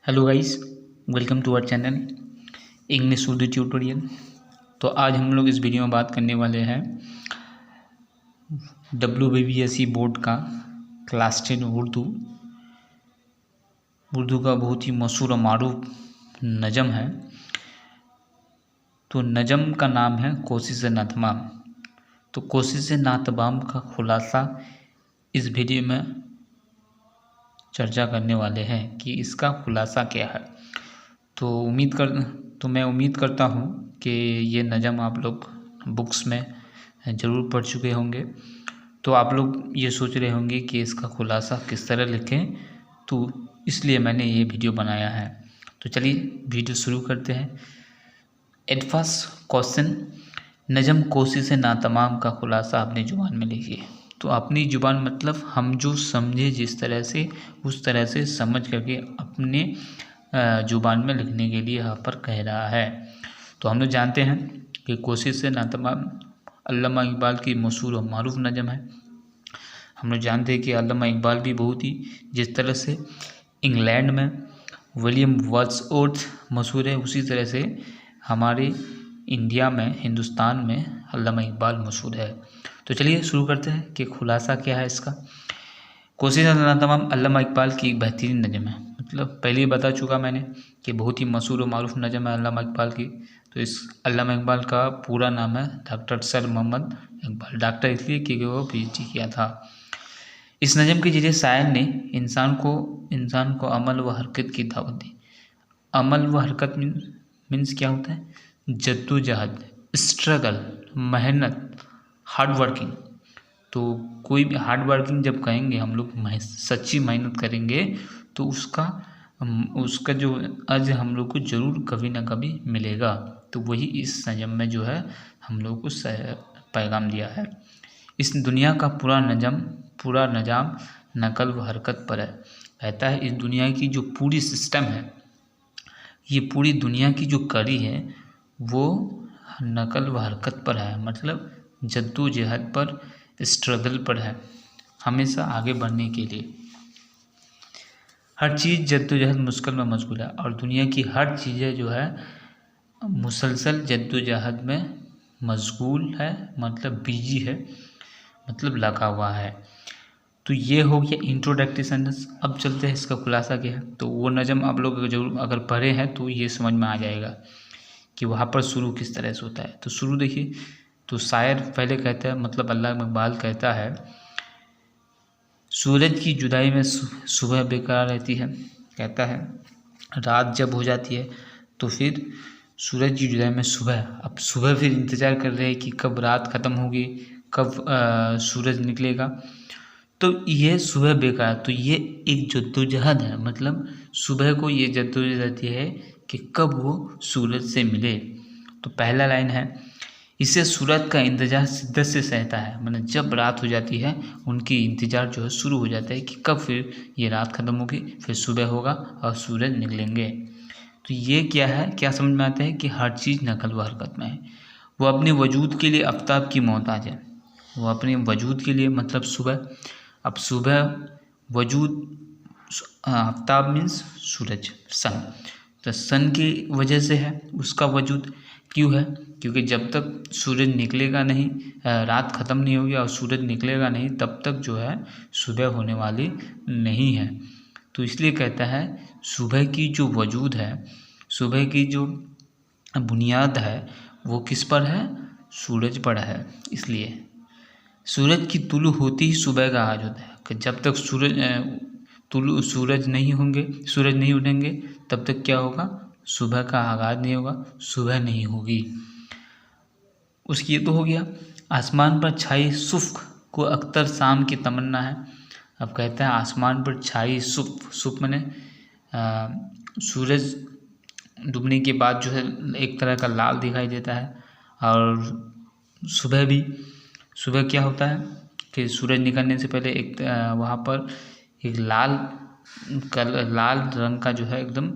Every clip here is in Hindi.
Hello guys, welcome to our channel English Urdu tutorial. तो आज हम लोग इस वीडियो में बात करने वाले हैं WBPSC बोर्ड का क्लास 10 उर्दू का बहुत ही मशहूर और मारूफ नज़म है। तो नज़म का नाम है कोशिश-ए-नातमाम। तो कोशिश-ए-नातमाम का खुलासा इस वीडियो में चर्चा करने वाले हैं कि इसका खुलासा क्या है। तो मैं उम्मीद करता हूँ कि ये नज़म आप लोग बुक्स में ज़रूर पढ़ चुके होंगे। तो आप लोग ये सोच रहे होंगे कि इसका खुलासा किस तरह लिखें, तो इसलिए मैंने ये वीडियो बनाया है। तो चलिए वीडियो शुरू करते हैं। एट फर्स्ट क्वेश्चन, नज़म कोशिश-ए-नातमाम का खुलासा अपनी ज़ुबान में लिखिए। तो अपनी ज़ुबान मतलब हम जो समझे जिस तरह से उस तरह से समझ करके अपने ज़ुबान में लिखने के लिए यहाँ पर कह रहा है। तो हम लोग जानते हैं कि कोशिश-ए-नातमाम अल्लामा इकबाल की मशहूर और मारूफ नज़म है। हम लोग जानते हैं कि अल्लामा इकबाल भी बहुत ही जिस तरह से इंग्लैंड में विलियम वर्ड्सवर्थ मशहूर है, उसी तरह से हमारे इंडिया में हिंदुस्तान में अल्लामा इकबाल मशहूर है। तो चलिए शुरू करते हैं कि खुलासा क्या है इसका। कोशिश-ए-नातमाम अल्लामा इकबाल की एक बेहतरीन नज़म है। मतलब पहले ही बता चुका मैंने कि बहुत ही मशहूर और मारूफ नज़म है अल्लामा इकबाल की। तो इस अल्लामा इकबाल का पूरा नाम है doctor sir Mohammad Iqbal. Doctor इसलिए क्योंकि वो PhD किया था। इस नज़म के जरिए शायर ने इंसान को अमल व हरकत की दावत दी। अमल व हरकत मीन्स क्या होता है? जद्दोजहद, स्ट्रगल, मेहनत, हार्ड वर्किंग। तो कोई भी हार्ड वर्किंग जब कहेंगे हम लोग सच्ची मेहनत करेंगे तो उसका जो अज हम लोग को ज़रूर कभी ना कभी मिलेगा। तो वही इस नज़म में जो है हम लोग को पैगाम दिया है। इस दुनिया का पूरा निज़ाम नकल व हरकत पर है। कहता है इस दुनिया की जो पूरी सिस्टम है, ये पूरी दुनिया की जो कड़ी है वो नकल व हरकत पर है। मतलब जद्दोजहद पर, स्ट्रगल पर है, हमेशा आगे बढ़ने के लिए। हर चीज़ जद्दोजहद मुश्किल में मशगूल है और दुनिया की हर चीज़ें जो है मुसलसल जद्दोजहद में मशगूल है, मतलब बिजी है, मतलब लगा हुआ है। तो ये हो गया इंट्रोडक्टरी सेंटेंस। अब चलते हैं इसका खुलासा क्या है। तो वो नज़म आप लोग जरूर अगर पढ़े हैं तो ये समझ में आ जाएगा कि वहाँ पर शुरू किस तरह से होता है। तो शुरू देखिए, तो शायर पहले कहता है, मतलब अल्लामा इकबाल कहता है, सूरज की जुदाई में सुबह बेकरार रहती है। कहता है रात जब हो जाती है तो फिर सूरज की जुदाई में सुबह, अब सुबह फिर इंतज़ार कर रहे हैं कि कब रात ख़त्म होगी, कब सूरज निकलेगा। तो ये सुबह बेकार, तो ये एक जद्दोजहद है। मतलब सुबह को ये जद्दोजहद रहती है कि कब वो सूरज से मिले। तो पहला लाइन है, इसे सूरज का इंतज़ार शिद्दत से सहता है। मतलब जब रात हो जाती है उनकी इंतज़ार जो है शुरू हो जाता है कि कब फिर ये रात ख़त्म होगी, फिर सुबह होगा और सूरज निकलेंगे। तो ये क्या है, क्या समझ में आता है कि हर चीज़ नकल व हरकत में है। वो अपने वजूद के लिए आफ्ताब की मोहताज है। वो अपने वजूद के लिए, मतलब सुबह, अब सुबह वजूद, आफ्ताब मीन्स सूरज, सन। तो सन की वजह से है उसका वजूद। क्यों है? क्योंकि जब तक सूरज निकलेगा नहीं, रात ख़त्म नहीं होगी और सूरज निकलेगा नहीं, तब तक जो है सुबह होने वाली नहीं है। तो इसलिए कहता है सुबह की जो वजूद है, सुबह की जो बुनियाद है वो किस पर है? सूरज पर है। इसलिए सूरज की तुलू होती ही सुबह का आगाज़ होता है। कि जब तक सूरज नहीं उठेंगे तब तक क्या होगा? सुबह का आगाज़ नहीं होगा, सुबह नहीं होगी। उसकी ये तो हो गया। आसमान पर छाई सुफ़ को अख्तर शाम की तमन्ना है। अब कहता है आसमान पर छाई सुफ़ माने सूरज डूबने के बाद जो है एक तरह का लाल दिखाई देता है। और सुबह क्या होता है कि सूरज निकलने से पहले एक वहाँ पर एक लाल रंग का जो है एकदम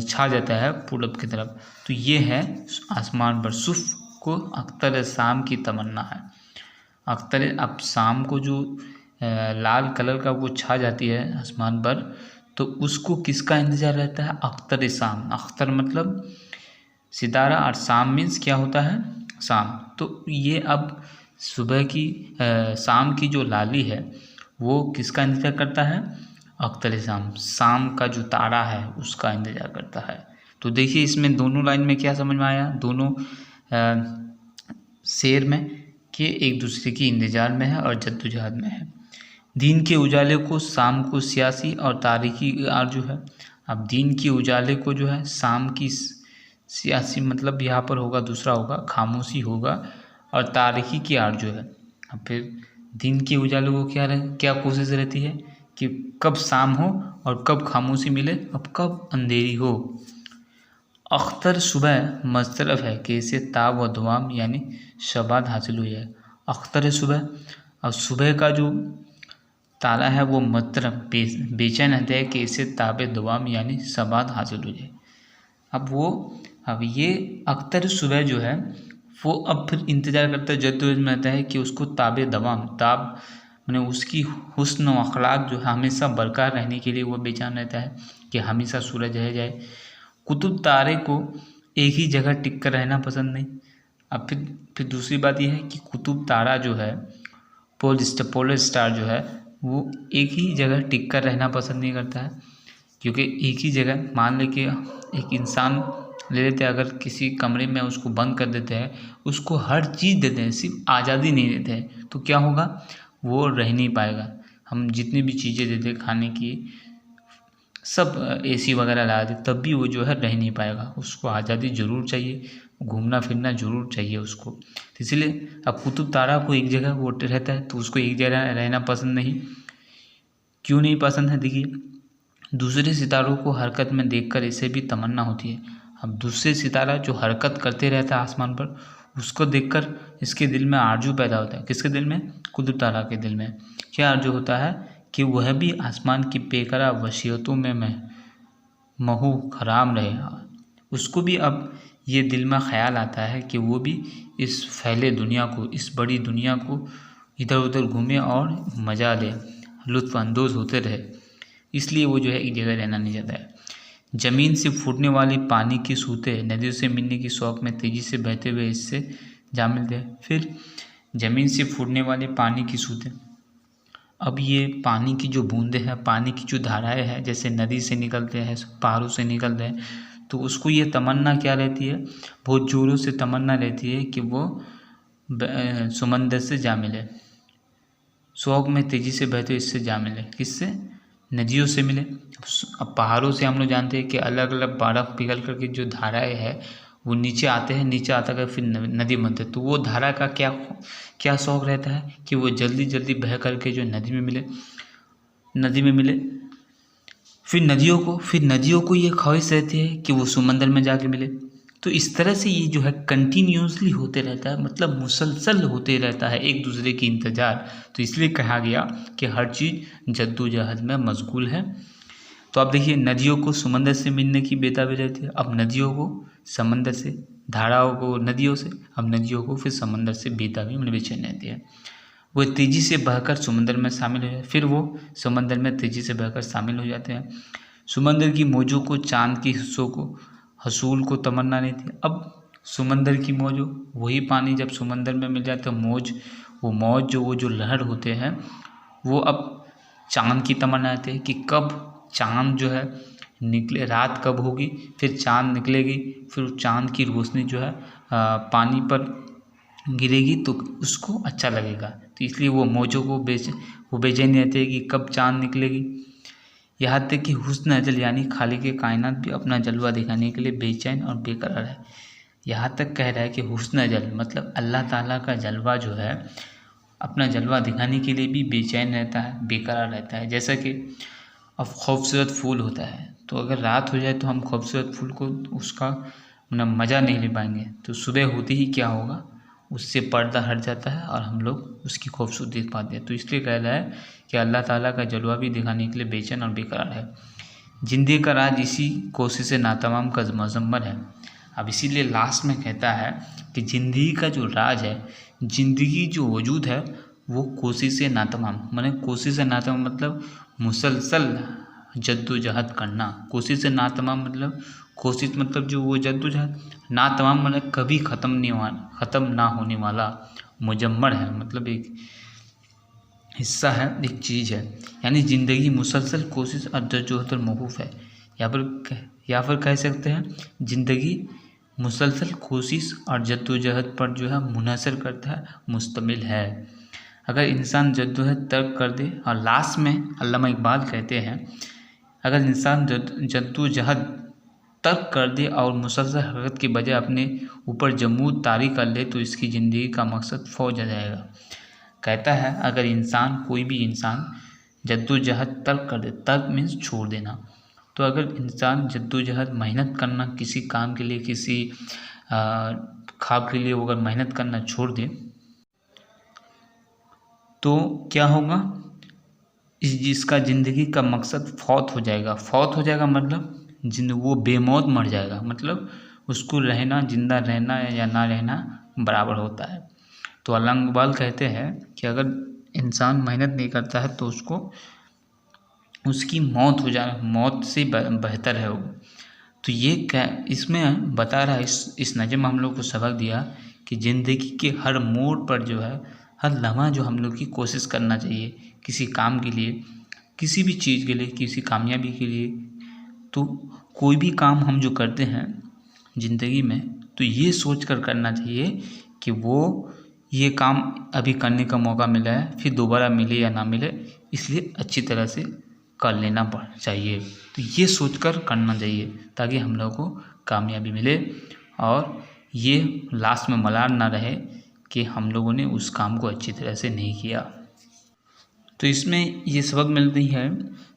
छा जाता है पूरब की तरफ। तो ये है आसमान पर सुफ़ को अख्तर शाम की तमन्ना है। अख्तर, अब शाम को जो लाल कलर का वो छा जाती है आसमान पर, तो उसको किसका इंतज़ार रहता है? अख्तर शाम। अख्तर मतलब सितारा और शाम मीन्स क्या होता है? शाम। तो ये अब सुबह की शाम की जो लाली है वो किसका इंतज़ार करता है? अख्तर शाम। शाम का जो तारा है उसका इंतज़ार करता है। तो देखिए इसमें दोनों लाइन में क्या समझ में आया, दोनों शेर में, कि एक दूसरे की इंतज़ार में है और जद्दोजहद में है। दिन के उजाले को शाम को सियासी और तारीखी आरजू है। अब दिन के उजाले को जो है शाम की सियासी मतलब यहाँ पर होगा दूसरा होगा खामोशी होगा, और तारीखी की आरजू है। अब फिर दिन के उजाले को क्या कोशिश रहती है कि कब शाम हो और कब खामोशी मिले, अब कब अंधेरी हो। अख्तर सुबह मस्तरफ है कि इसे ताब व दुआम यानी शबाद हासिल हुई है। अख्तर सुबह, और सुबह का जो तारा है वो मस्तरफ बेचैन रहता है कि इसे ताब दुआम यानी शबाद हासिल हो जाए। अब ये अख्तर सुबह जो है वो अब फिर इंतज़ार करता है, जद्दोजहद में रहता है कि उसको ताब दवाम, ताब मैंने उसकी हुस्न व अखलाक जो है हमेशा बरकरार रहने के लिए वो बेचैन रहता है कि हमेशा सूरज रह जाए। कुतुब तारे को एक ही जगह टिक कर रहना पसंद नहीं। अब फिर दूसरी बात यह है कि कुतुब तारा जो है पोलर स्टार जो है वो एक ही जगह टिक कर रहना पसंद नहीं करता है, क्योंकि एक ही जगह मान ले कि एक इंसान ले लेते हैं, अगर किसी कमरे में उसको बंद कर देते हैं, उसको हर चीज़ देते हैं, सिर्फ आज़ादी नहीं देते हैं, तो क्या होगा? वो रह नहीं पाएगा। हम जितनी भी चीज़ें देते हैं खाने की, सब एसी वगैरह लगा दे, तब भी वो जो है रह नहीं पाएगा। उसको आज़ादी ज़रूर चाहिए, घूमना फिरना ज़रूर चाहिए उसको। तो इसलिए अब कुतुब तारा को एक जगह वो रहता है, तो उसको एक जगह रहना पसंद नहीं। क्यों नहीं पसंद है? देखिए, दूसरे सितारों को हरकत में देखकर इसे भी तमन्ना होती है। अब दूसरे सितारा जो हरकत करते रहता है आसमान पर, उसको देखकर इसके दिल में आरजू पैदा होता है। किसके दिल में? कुतुब तारा के दिल में क्या आरजू होता है कि वह भी आसमान की बेकरार वसीयतों में महू खराम रहे। उसको भी अब ये दिल में ख्याल आता है कि वो भी इस फैले दुनिया को, इस बड़ी दुनिया को इधर उधर घूमे और मज़ा ले, लुत्फ़अंदोज़ होते रहे। इसलिए वो जो है एक जगह रहना नहीं चाहता है। ज़मीन से फूटने वाली पानी की सूतें नदियों से मिलने की शौक़ में तेज़ी से बहते हुए इससे जा मिलते हैं। फिर ज़मीन से फूटने वाले पानी की सूतें, अब ये पानी की जो बूंदें हैं, पानी की जो धाराएं हैं, जैसे नदी से निकलते हैं, पहाड़ों से निकलते हैं, तो उसको ये तमन्ना क्या रहती है? बहुत ज़ोरों से तमन्ना रहती है कि वो समंदर से जा मिले, शौक़ में तेज़ी से बहते इससे जा मिले। किससे? नदियों से मिले। अब पहाड़ों से हम लोग जानते हैं कि अलग अलग बर्फ़ पिघल करके जो धाराएं है वो नीचे आते हैं, नीचे आता कर फिर नदी बनते हैं। तो वो धारा का क्या शौक़ रहता है कि वो जल्दी जल्दी बह करके जो नदी में मिले। फिर नदियों को ये ख्वाहिश रहती है कि वो समंदर में जाके मिले। तो इस तरह से ये जो है कंटिन्यूसली होते रहता है, मतलब मुसलसल होते रहता है एक दूसरे की इंतज़ार। तो इसलिए कहा गया कि हर चीज़ जद्दोजहद में मशगूल है। तो आप देखिए, नदियों को समंदर से मिलने की बेताबी रहती है। अब नदियों को समंदर से, धाराओं को नदियों से, अब नदियों को फिर समंदर से बेताबी मतलब बेचैन रहती है। वो तेज़ी से बहकर समंदर में शामिल हो जाए, फिर वो समंदर में तेज़ी से बहकर शामिल हो जाते हैं। समंदर की मौजों को, चाँद की हिस्सों को, हसूल को तमन्ना नहीं थी। अब समंदर की मौजों, वही पानी जब समंदर में मिल जाए तो वो जो लहर होते हैं वो अब चाँद की तमन्ना आती है कि कब चाँद जो है निकले, रात कब होगी, फिर चाँद निकलेगी, फिर चाँद की रोशनी जो है पानी पर गिरेगी तो उसको अच्छा लगेगा। तो इसलिए वो मौजों को बेचैन रहते हैं कि कब चाँद निकलेगी। यहाँ तक कि हुस्न अजल यानी खालिक कायनात भी अपना जलवा दिखाने के लिए बेचैन और बेकरार है। यहाँ तक कह रहा है कि हुस्न अजल मतलब अल्लाह ताला का जलवा जो है अपना जलवा दिखाने के लिए भी बेचैन रहता है, बेकरार रहता है। जैसा कि अब खूबसूरत फूल होता है, तो अगर रात हो जाए तो हम खूबसूरत फूल को उसका मज़ा नहीं ले पाएंगे, तो सुबह होते ही क्या होगा, उससे पर्दा हट जाता है और हम लोग उसकी खूबसूरती देख पाते हैं। तो इसलिए कह रहा है कि अल्लाह ताला का जलवा भी दिखाने के लिए बेचैन और बेकरार है। जिंदगी का राज इसी कोशिश नातमाम का मजम्मर है। अब इसीलिए लास्ट में कहता है कि ज़िंदगी का जो राज है, ज़िंदगी जो वजूद है वो कोशिश नातमाम, माने कोशिश नातमाम मतलब मुसलसल जद्दोजहद करना। कोशिश से ना तमाम मतलब कोशिश मतलब जो वो जद्दोजहद, ना तमाम मतलब कभी ख़त्म ना होने वाला, मुजम्मर है मतलब एक हिस्सा है, एक चीज़ है। यानी ज़िंदगी मुसलसल कोशिश और जद्दोजहद पर मौकूफ़ है। या फिर कह सकते हैं ज़िंदगी मुसलसल कोशिश और जद्दोजहद पर जो है मुनहसर करता है, मुश्तमिल है। अगर इंसान जद्दोजहद तर्क कर दे, और लास्ट में अल्लामा इकबाल कहते हैं, अगर इंसान जद्दोजहद तर्क कर दे और मुसलसल हरकत के बजाय अपने ऊपर जमूद तारी कर ले तो इसकी ज़िंदगी का मकसद फौज आ जाएगा। कहता है अगर कोई भी इंसान जद्दोजहद तर्क कर दे, तर्क मीन्स छोड़ देना, तो अगर इंसान जद्दोजहद मेहनत करना किसी काम के लिए, किसी ख्वाब के लिए अगर मेहनत करना छोड़ दे तो क्या होगा, जिसका ज़िंदगी का मकसद फौत हो जाएगा मतलब वो बेमौत मर जाएगा, मतलब उसको रहना, जिंदा रहना या ना रहना बराबर होता है। तो अल्लामा इकबाल कहते हैं कि अगर इंसान मेहनत नहीं करता है तो उसकी मौत से बेहतर है वो। तो ये क्या इसमें बता रहा है, इस नज़म में हम लोग को सबक दिया कि ज़िंदगी के हर मोड़ पर जो है, हर लम्हा जो हम लोग की कोशिश करना चाहिए किसी काम के लिए, किसी भी चीज़ के लिए, किसी कामयाबी के लिए। तो कोई भी काम हम जो करते हैं ज़िंदगी में तो ये सोच कर करना चाहिए कि ये काम अभी करने का मौका मिला है, फिर दोबारा मिले या ना मिले, इसलिए अच्छी तरह से कर लेना चाहिए। तो ये सोचकर करना चाहिए ताकि हम लोग को कामयाबी मिले और ये लास्ट में मलाल ना रहे कि हम लोगों ने उस काम को अच्छी तरह से नहीं किया। तो इसमें ये सबक मिलती है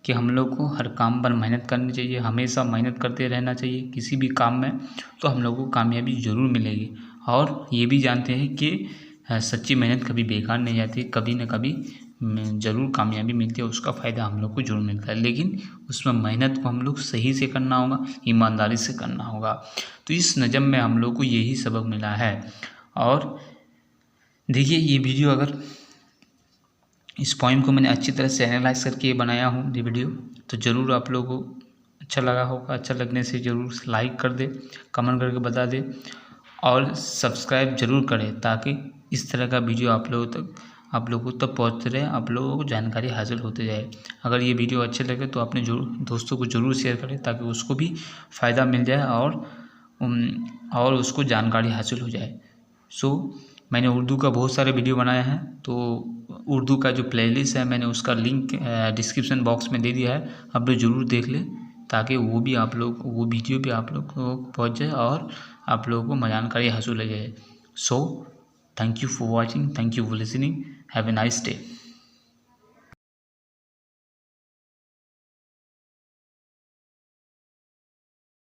कि हम लोग को हर काम पर मेहनत करनी चाहिए, हमेशा मेहनत करते रहना चाहिए किसी भी काम में, तो हम लोग को कामयाबी ज़रूर मिलेगी। और ये भी जानते हैं कि सच्ची मेहनत कभी बेकार नहीं जाती, कभी न कभी ज़रूर कामयाबी मिलती है, उसका फ़ायदा हम लोग को ज़रूर मिलता है। लेकिन उसमें मेहनत को हम लोग सही से करना होगा, ईमानदारी से करना होगा। तो इस नज़म में हम लोग को यही सबक मिला है। और देखिए ये वीडियो, अगर इस पॉइंट को मैंने अच्छी तरह से एनालाइज करके बनाया हूँ ये वीडियो, तो ज़रूर आप लोगों को अच्छा लगा होगा। अच्छा लगने से ज़रूर लाइक कर दे, कमेंट करके बता दे और सब्सक्राइब ज़रूर करें ताकि इस तरह का वीडियो आप लोगों तक पहुँचते रहे, आप लोगों को जानकारी हासिल होते जाए। अगर ये वीडियो अच्छे लगे तो अपने दोस्तों को ज़रूर शेयर करें ताकि उसको भी फ़ायदा मिल जाए और उसको जानकारी हासिल हो जाए। मैंने उर्दू का बहुत सारे वीडियो बनाए हैं, तो उर्दू का जो प्लेलिस्ट है मैंने उसका लिंक डिस्क्रिप्शन बॉक्स में दे दिया है, आप लोग ज़रूर देख लें ताकि वो वीडियो भी आप लोग को पहुँच जाए और आप लोगों को जानकारी हासिल हो जाए। Thank you for watching, thank you for listening, have a nice day.